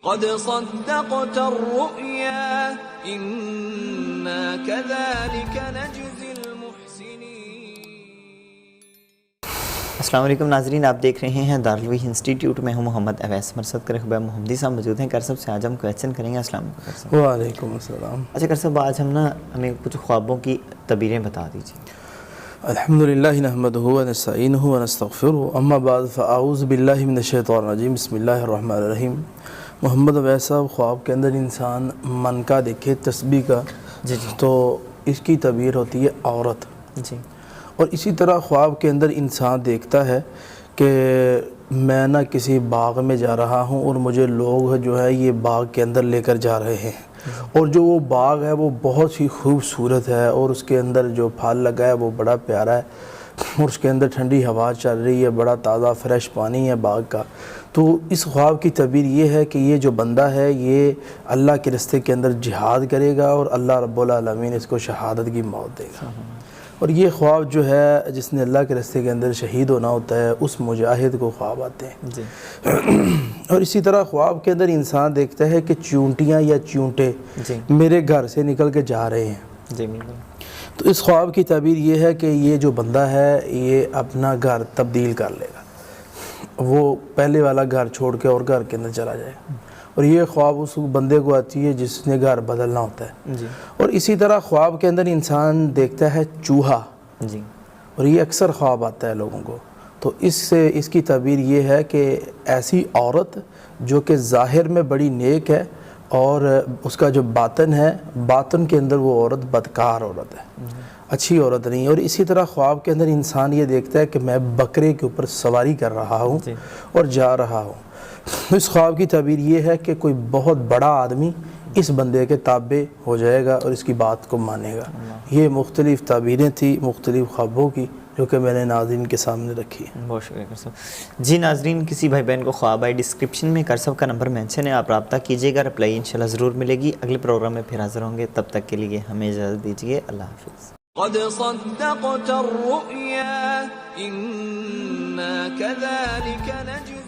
قد صدقت الرؤيا إنا كذلك نجزي المحسنين. السلام علیکم ناظرین، آپ دیکھ رہے ہیں دارالوی انسٹیٹیوٹ میں ہوں محمد اویس مرصد کر خبر محمدی صاحب موجود ہیں. کر صاحب سے آج ہم کویسچن کریں گے. السلام علیکم. وعلیکم السلام. اچھا کر صاحب، آج ہمیں کچھ خوابوں کی تعبیریں بتا دیجیے. الحمدللہ نحمدہ ونستعینہ ونستغفرہ، اما بعد فاعوذ باللہ من الشیطان الرجیم، بسم اللہ الرحمن الرحیم. محمد اویس صاحب، خواب کے اندر انسان من کا دیکھے تسبیح کا تو اس کی تعبیر ہوتی ہے عورت جی. اور اسی طرح خواب کے اندر انسان دیکھتا ہے کہ میں نہ کسی باغ میں جا رہا ہوں اور مجھے لوگ جو ہے یہ باغ کے اندر لے کر جا رہے ہیں، اور جو وہ باغ ہے وہ بہت ہی خوبصورت ہے اور اس کے اندر جو پھل لگا ہے وہ بڑا پیارا ہے اور اس کے اندر ٹھنڈی ہوا چل رہی ہے، بڑا تازہ فریش پانی ہے باغ کا. تو اس خواب کی تعبیر یہ ہے کہ یہ جو بندہ ہے یہ اللہ کے راستے کے اندر جہاد کرے گا اور اللہ رب العالمین اس کو شہادت کی موت دے گا. اور یہ خواب جو ہے جس نے اللہ کے راستے کے اندر شہید ہونا ہوتا ہے اس مجاہد کو خواب آتے ہیں جی. اور اسی طرح خواب کے اندر انسان دیکھتا ہے کہ چونٹیاں یا چونٹے جی. میرے گھر سے نکل کے جا رہے ہیں. جی بالکل. تو اس خواب کی تعبیر یہ ہے کہ یہ جو بندہ ہے یہ اپنا گھر تبدیل کر لے گا، وہ پہلے والا گھر چھوڑ کے اور گھر کے اندر چلا جائے. اور یہ خواب اس بندے کو آتی ہے جس نے گھر بدلنا ہوتا ہے جی. اور اسی طرح خواب کے اندر انسان دیکھتا ہے چوہا جی. اور یہ اکثر خواب آتا ہے لوگوں کو. تو اس کی تعبیر یہ ہے کہ ایسی عورت جو کہ ظاہر میں بڑی نیک ہے اور اس کا جو باطن ہے، باطن کے اندر وہ عورت بدکار عورت ہے، اچھی عورت نہیں. اور اسی طرح خواب کے اندر انسان یہ دیکھتا ہے کہ میں بکرے کے اوپر سواری کر رہا ہوں اور جا رہا ہوں. اس خواب کی تعبیر یہ ہے کہ کوئی بہت بڑا آدمی اس بندے کے تابع ہو جائے گا اور اس کی بات کو مانے گا. یہ مختلف تعبیریں تھیں مختلف خوابوں کی جو کہ میں نے ناظرین کے سامنے رکھی ہیں. بہت شکریہ کر صاحب. جی ناظرین، کسی بھائی بہن کو خواب آئے ڈسکرپشن میں کر صاحب کا نمبر مینشن ہے، آپ رابطہ کیجیے گا، رپلائی انشاءاللہ ضرور ملے گی. اگلے پروگرام میں پھر حاضر ہوں گے، تب تک کے لیے ہمیں اجازت دیجیے. اللہ حافظ. قد صدقت الرؤيا إنا كذلك نجزي